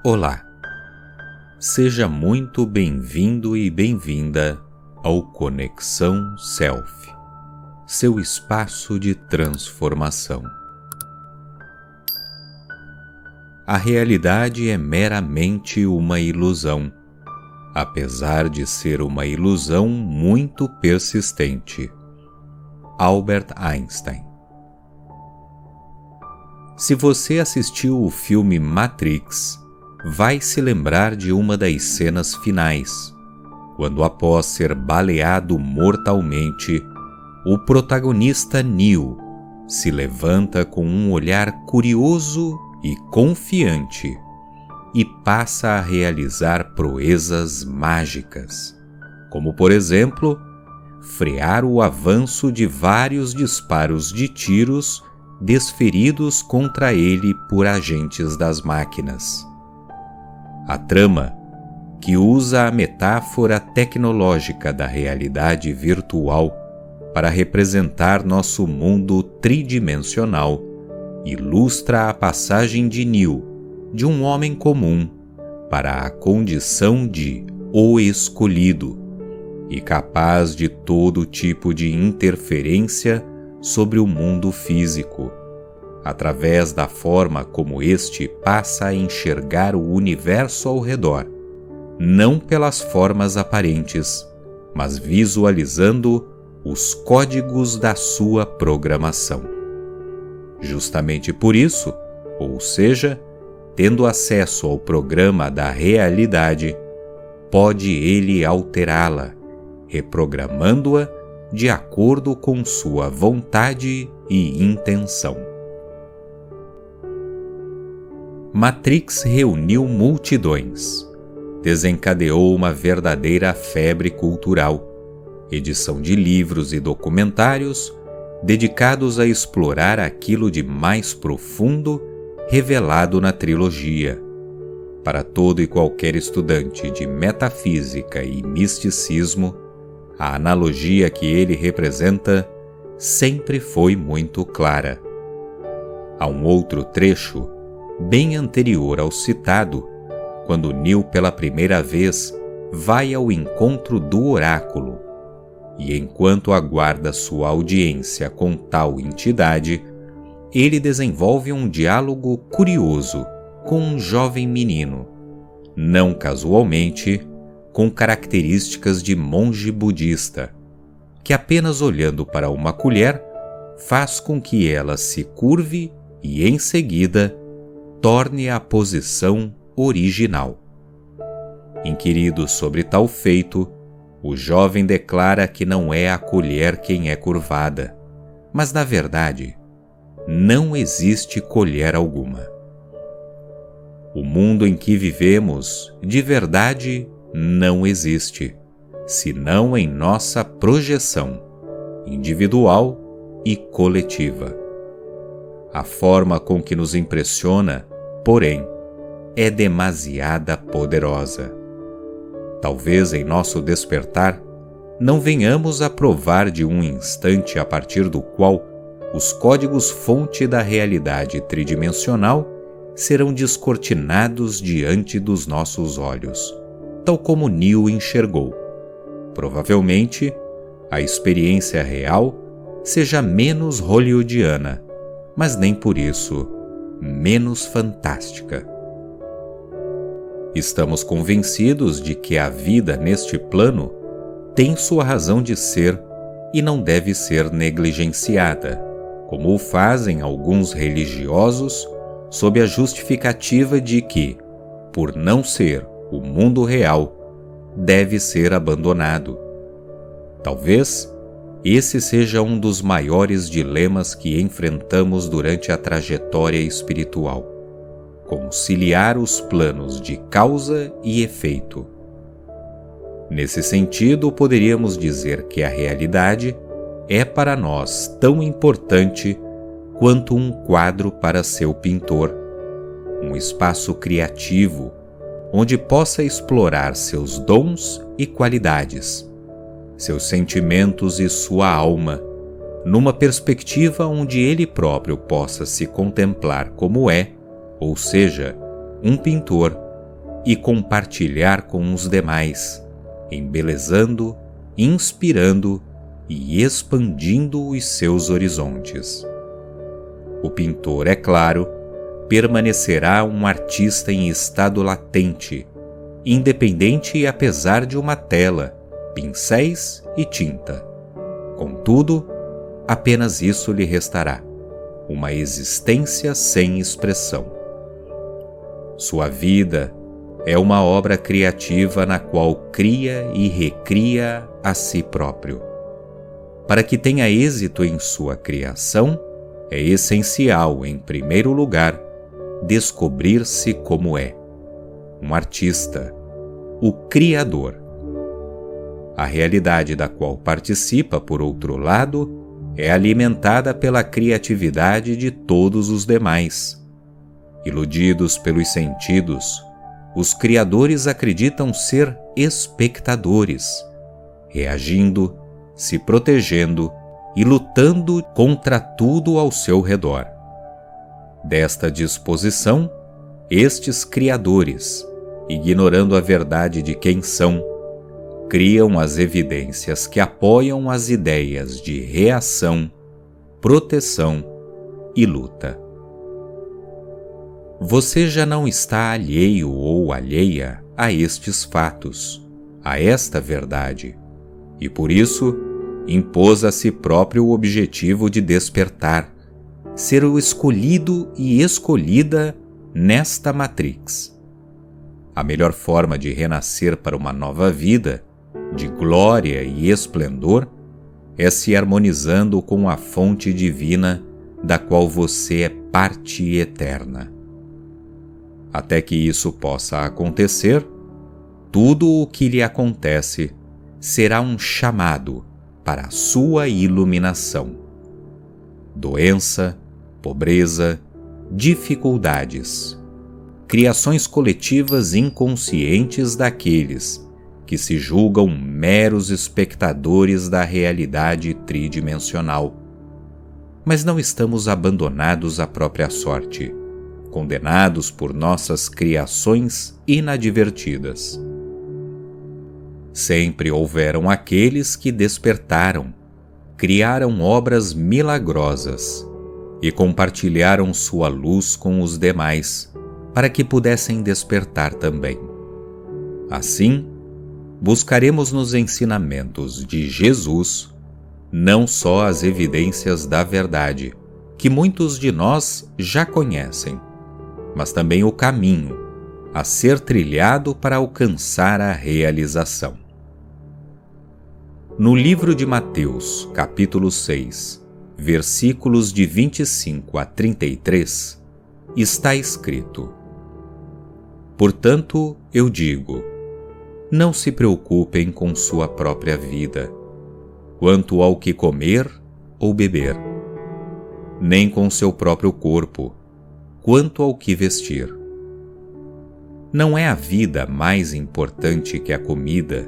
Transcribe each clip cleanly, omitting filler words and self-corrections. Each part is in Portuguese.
Olá, seja muito bem-vindo e bem-vinda ao Conexão Self, seu espaço de transformação. A realidade é meramente uma ilusão, apesar de ser uma ilusão muito persistente. Albert Einstein. Se você assistiu o filme Matrix, vai se lembrar de uma das cenas finais, quando após ser baleado mortalmente, o protagonista Neo se levanta com um olhar curioso e confiante e passa a realizar proezas mágicas, como por exemplo, frear o avanço de vários disparos de tiros desferidos contra ele por agentes das máquinas. A trama, que usa a metáfora tecnológica da realidade virtual para representar nosso mundo tridimensional, ilustra a passagem de Neo de um homem comum para a condição de o escolhido e capaz de todo tipo de interferência sobre o mundo físico, através da forma como este passa a enxergar o universo ao redor, não pelas formas aparentes, mas visualizando os códigos da sua programação. Justamente por isso, ou seja, tendo acesso ao programa da realidade, pode ele alterá-la, reprogramando-a de acordo com sua vontade e intenção. Matrix reuniu multidões, desencadeou uma verdadeira febre cultural, edição de livros e documentários dedicados a explorar aquilo de mais profundo revelado na trilogia. Para todo e qualquer estudante de metafísica e misticismo, a analogia que ele representa sempre foi muito clara. Há um outro trecho, bem anterior ao citado, quando Neo pela primeira vez vai ao encontro do oráculo, e enquanto aguarda sua audiência com tal entidade, ele desenvolve um diálogo curioso com um jovem menino, não casualmente, com características de monge budista, que apenas olhando para uma colher, faz com que ela se curve e, em seguida, torne a posição original. Inquirido sobre tal feito, o jovem declara que não é a colher quem é curvada, mas, na verdade, não existe colher alguma. O mundo em que vivemos, de verdade, não existe, senão em nossa projeção, individual e coletiva. A forma com que nos impressiona, porém, é demasiada poderosa. Talvez em nosso despertar, não venhamos a provar de um instante a partir do qual os códigos-fonte da realidade tridimensional serão descortinados diante dos nossos olhos, tal como Neo enxergou. Provavelmente, a experiência real seja menos hollywoodiana, mas nem por isso menos fantástica. Estamos convencidos de que a vida neste plano tem sua razão de ser e não deve ser negligenciada, como o fazem alguns religiosos, sob a justificativa de que, por não ser o mundo real, deve ser abandonado. Talvez esse seja um dos maiores dilemas que enfrentamos durante a trajetória espiritual: conciliar os planos de causa e efeito. Nesse sentido, poderíamos dizer que a realidade é para nós tão importante quanto um quadro para seu pintor, um espaço criativo onde possa explorar seus dons e qualidades, seus sentimentos e sua alma, numa perspectiva onde ele próprio possa se contemplar como é, ou seja, um pintor e compartilhar com os demais, embelezando, inspirando e expandindo os seus horizontes. O pintor, é claro, permanecerá um artista em estado latente, independente e apesar de uma tela, pincéis e tinta. Contudo, apenas isso lhe restará: uma existência sem expressão. Sua vida é uma obra criativa na qual cria e recria a si próprio. Para que tenha êxito em sua criação, é essencial, em primeiro lugar, descobrir-se como é: um artista, o Criador. A realidade da qual participa, por outro lado, é alimentada pela criatividade de todos os demais. Iludidos pelos sentidos, os criadores acreditam ser espectadores, reagindo, se protegendo e lutando contra tudo ao seu redor. Desta disposição, estes criadores, ignorando a verdade de quem são, criam as evidências que apoiam as ideias de reação, proteção e luta. Você já não está alheio ou alheia a estes fatos, a esta verdade, e por isso impôs a si próprio o objetivo de despertar, ser o escolhido e escolhida nesta Matrix. A melhor forma de renascer para uma nova vida, de glória e esplendor, é se harmonizando com a fonte divina da qual você é parte eterna. Até que isso possa acontecer, tudo o que lhe acontece será um chamado para a sua iluminação. Doença, pobreza, dificuldades, criações coletivas inconscientes daqueles que se julgam meros espectadores da realidade tridimensional. Mas não estamos abandonados à própria sorte, condenados por nossas criações inadvertidas. Sempre houveram aqueles que despertaram, criaram obras milagrosas e compartilharam sua luz com os demais, para que pudessem despertar também. Assim, buscaremos nos ensinamentos de Jesus não só as evidências da verdade, que muitos de nós já conhecem, mas também o caminho a ser trilhado para alcançar a realização. No livro de Mateus, capítulo 6, versículos de 25 a 33, está escrito: Portanto, eu digo, não se preocupem com sua própria vida, quanto ao que comer ou beber, nem com seu próprio corpo, quanto ao que vestir. Não é a vida mais importante que a comida,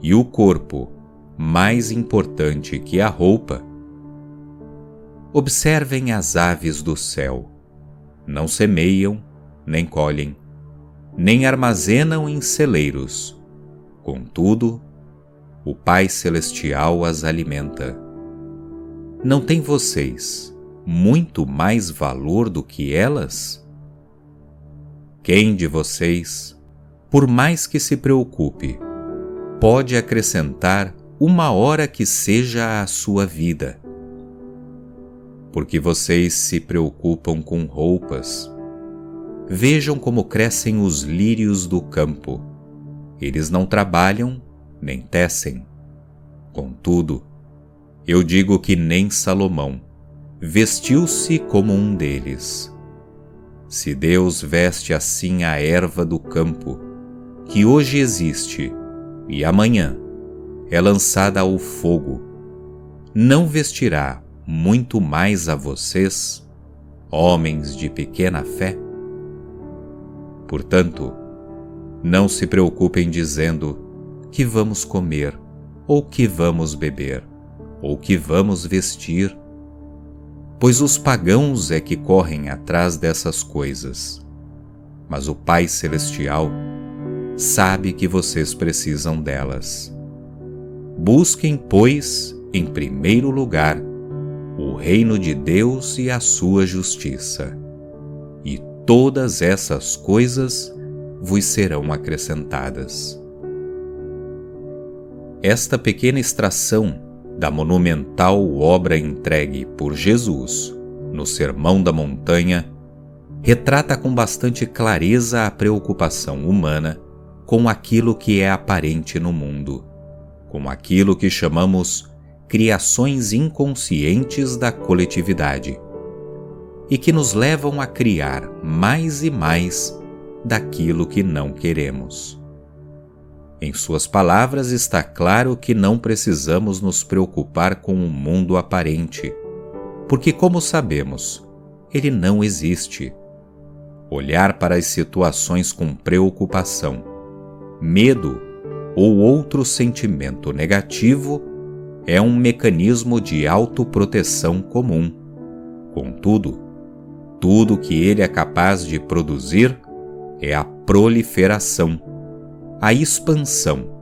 e o corpo mais importante que a roupa? Observem as aves do céu. Não semeiam, nem colhem, nem armazenam em celeiros. Contudo, o Pai Celestial as alimenta. Não têm vocês muito mais valor do que elas? Quem de vocês, por mais que se preocupe, pode acrescentar uma hora que seja à sua vida? Porque vocês se preocupam com roupas. Vejam como crescem os lírios do campo. Eles não trabalham, nem tecem. Contudo, eu digo que nem Salomão vestiu-se como um deles. Se Deus veste assim a erva do campo, que hoje existe e amanhã é lançada ao fogo, não vestirá muito mais a vocês, homens de pequena fé? Portanto, não se preocupem dizendo que vamos comer, ou que vamos beber, ou que vamos vestir, pois os pagãos é que correm atrás dessas coisas. Mas o Pai Celestial sabe que vocês precisam delas. Busquem, pois, em primeiro lugar, o reino de Deus e a sua justiça, e todas essas coisas vos serão acrescentadas. Esta pequena extração da monumental obra entregue por Jesus no Sermão da Montanha retrata com bastante clareza a preocupação humana com aquilo que é aparente no mundo, com aquilo que chamamos criações inconscientes da coletividade, e que nos levam a criar mais e mais daquilo que não queremos. Em suas palavras está claro que não precisamos nos preocupar com o mundo aparente, porque, como sabemos, ele não existe. Olhar para as situações com preocupação, medo ou outro sentimento negativo é um mecanismo de autoproteção comum. Contudo, tudo que ele é capaz de produzir é a proliferação, a expansão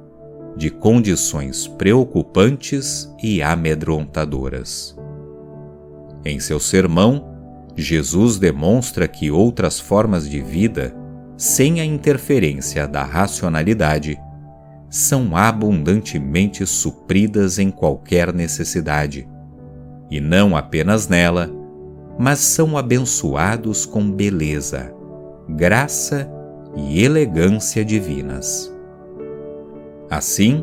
de condições preocupantes e amedrontadoras. Em seu sermão, Jesus demonstra que outras formas de vida, sem a interferência da racionalidade, são abundantemente supridas em qualquer necessidade, e não apenas nela, mas são abençoados com beleza, graça e elegância divinas. Assim,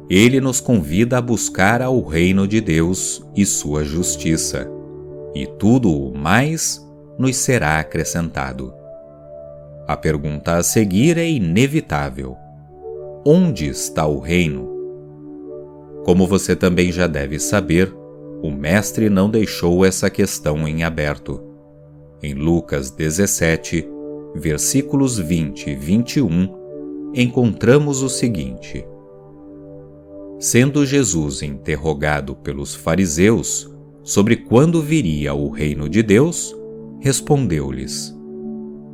ele nos convida a buscar ao reino de Deus e sua justiça, e tudo o mais nos será acrescentado. A pergunta a seguir é inevitável: onde está o reino? Como você também já deve saber, o Mestre não deixou essa questão em aberto. Em Lucas 17, versículos 20 e 21, encontramos o seguinte: sendo Jesus interrogado pelos fariseus sobre quando viria o reino de Deus, respondeu-lhes: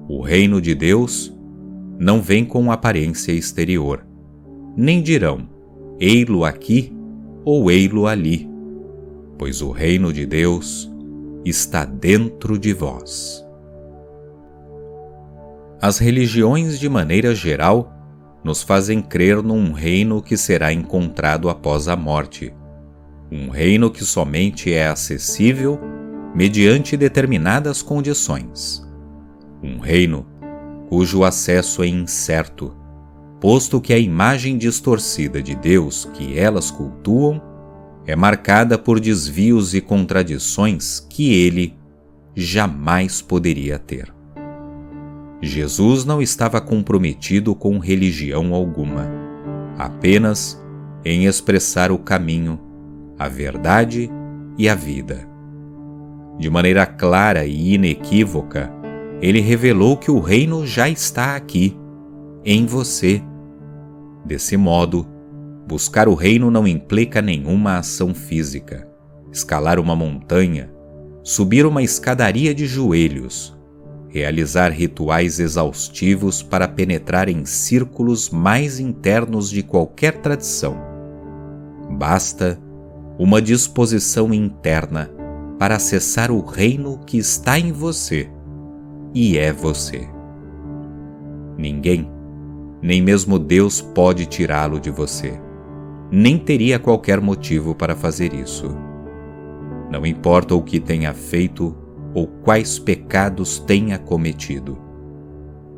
o reino de Deus não vem com aparência exterior, nem dirão, ei-lo aqui ou ei-lo ali, pois o reino de Deus está dentro de vós. As religiões, de maneira geral, nos fazem crer num reino que será encontrado após a morte, um reino que somente é acessível mediante determinadas condições, um reino cujo acesso é incerto, posto que a imagem distorcida de Deus que elas cultuam é marcada por desvios e contradições que ele jamais poderia ter. Jesus não estava comprometido com religião alguma, apenas em expressar o caminho, a verdade e a vida. De maneira clara e inequívoca, ele revelou que o reino já está aqui, em você. Desse modo, buscar o reino não implica nenhuma ação física, escalar uma montanha, subir uma escadaria de joelhos, realizar rituais exaustivos para penetrar em círculos mais internos de qualquer tradição. Basta uma disposição interna para acessar o reino que está em você e é você. Ninguém, nem mesmo Deus, pode tirá-lo de você. Nem teria qualquer motivo para fazer isso. Não importa o que tenha feito ou quais pecados tenha cometido.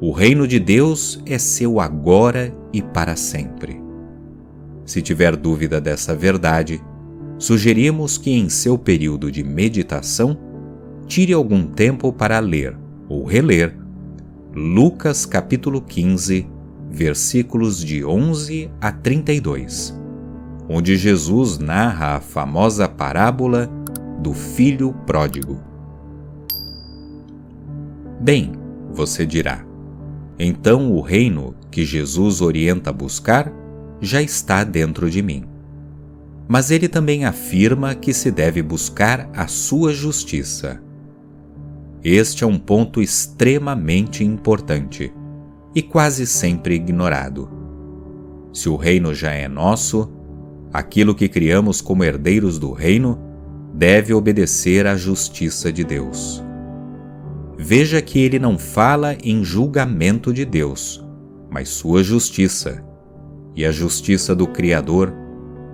O reino de Deus é seu agora e para sempre. Se tiver dúvida dessa verdade, sugerimos que em seu período de meditação, tire algum tempo para ler ou reler Lucas capítulo 15, versículos de 11 a 32, onde Jesus narra a famosa parábola do filho pródigo. Bem, você dirá, então o reino que Jesus orienta a buscar já está dentro de mim. Mas ele também afirma que se deve buscar a sua justiça. Este é um ponto extremamente importante, e quase sempre ignorado. Se o reino já é nosso, aquilo que criamos como herdeiros do reino deve obedecer à justiça de Deus. Veja que ele não fala em julgamento de Deus, mas sua justiça. E a justiça do Criador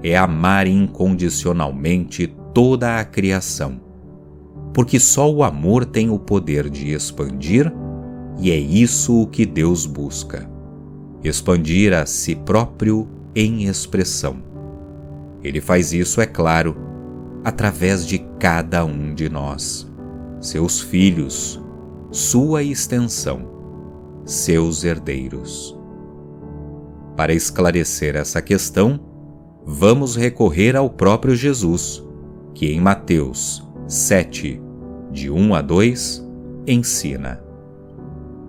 é amar incondicionalmente toda a criação, porque só o amor tem o poder de expandir, e é isso o que Deus busca: expandir a si próprio em expressão. Ele faz isso, é claro, através de cada um de nós, seus filhos, sua extensão, seus herdeiros. Para esclarecer essa questão, vamos recorrer ao próprio Jesus, que em Mateus 7, de 1 a 2, ensina: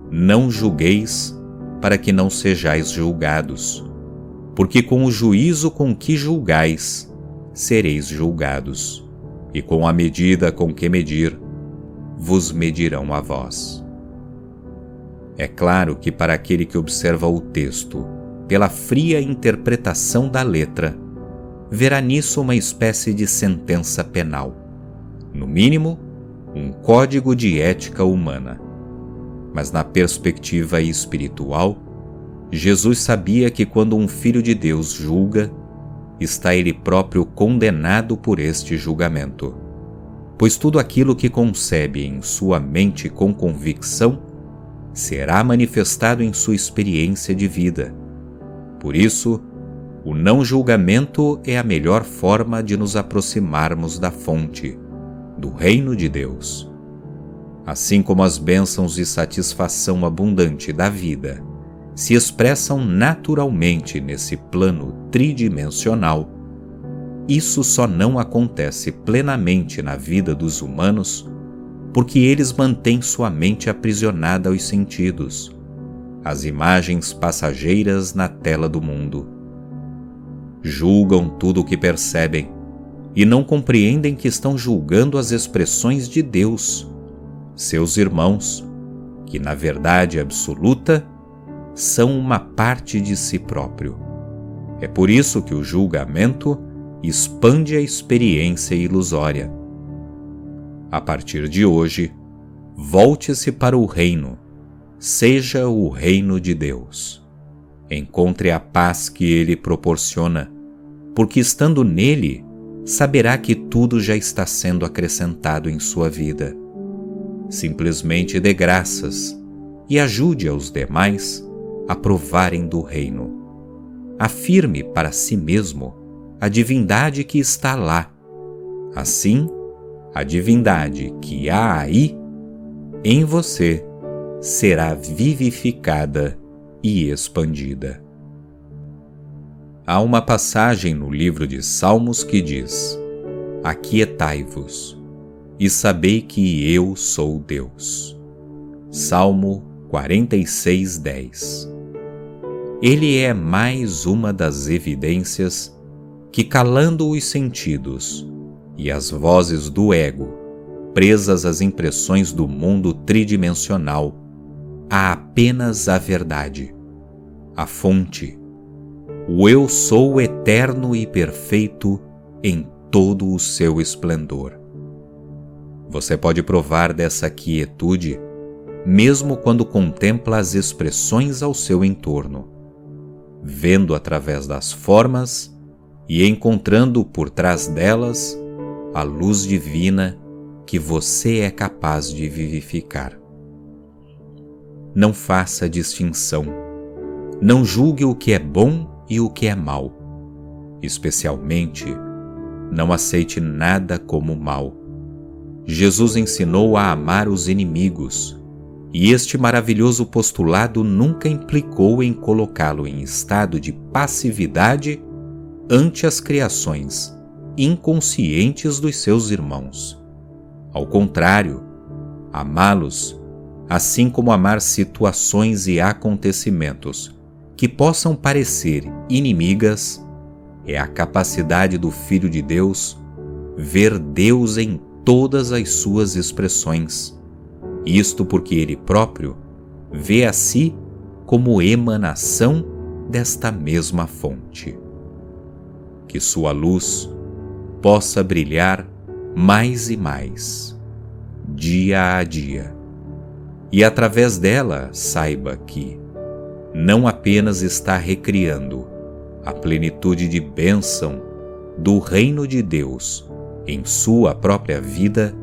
Não julgueis, para que não sejais julgados, porque com o juízo com que julgais, sereis julgados, e com a medida com que medir, vos medirão a vós. É claro que para aquele que observa o texto pela fria interpretação da letra, verá nisso uma espécie de sentença penal, no mínimo, um código de ética humana. Mas na perspectiva espiritual, Jesus sabia que quando um filho de Deus julga, está ele próprio condenado por este julgamento, pois tudo aquilo que concebe em sua mente com convicção será manifestado em sua experiência de vida. Por isso, o não julgamento é a melhor forma de nos aproximarmos da fonte, do reino de Deus. Assim como as bênçãos e satisfação abundante da vida se expressam naturalmente nesse plano tridimensional, isso só não acontece plenamente na vida dos humanos porque eles mantêm sua mente aprisionada aos sentidos, às imagens passageiras na tela do mundo. Julgam tudo o que percebem e não compreendem que estão julgando as expressões de Deus, seus irmãos, que na verdade absoluta são uma parte de si próprio. É por isso que o julgamento expande a experiência ilusória. A partir de hoje, volte-se para o reino, seja o reino de Deus. Encontre a paz que ele proporciona, porque estando nele, saberá que tudo já está sendo acrescentado em sua vida. Simplesmente dê graças e ajude aos demais a provarem do reino. Afirme para si mesmo a divindade que está lá. Assim, a divindade que há aí, em você, será vivificada e expandida. Há uma passagem no livro de Salmos que diz: Aquietai-vos e sabei que eu sou Deus. Salmo 46:10. Ele é mais uma das evidências que, calando os sentidos e as vozes do ego, presas às impressões do mundo tridimensional, há apenas a verdade, a fonte, o Eu Sou eterno e perfeito em todo o seu esplendor. Você pode provar dessa quietude mesmo quando contempla as expressões ao seu entorno, vendo através das formas e encontrando por trás delas a luz divina que você é capaz de vivificar. Não faça distinção. Não julgue o que é bom e o que é mal. Especialmente, não aceite nada como mal. Jesus ensinou a amar os inimigos, e este maravilhoso postulado nunca implicou em colocá-lo em estado de passividade ante as criações inconscientes dos seus irmãos. Ao contrário, amá-los, assim como amar situações e acontecimentos que possam parecer inimigas, é a capacidade do Filho de Deus ver Deus em todas as suas expressões. Isto porque ele próprio vê a si como emanação desta mesma fonte. Que sua luz possa brilhar mais e mais, dia a dia, e através dela saiba que não apenas está recriando a plenitude de bênção do reino de Deus em sua própria vida,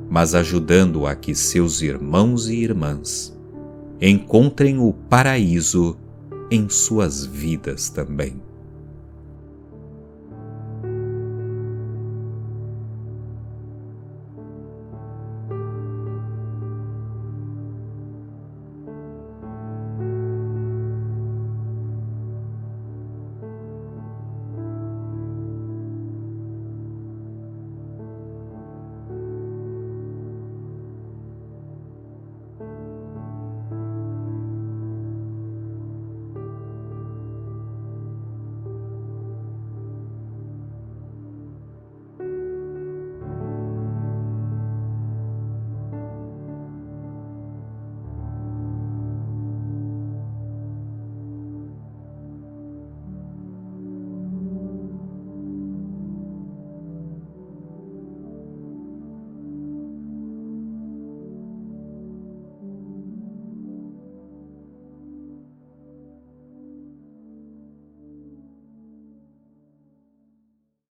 mas ajudando a que seus irmãos e irmãs encontrem o paraíso em suas vidas também.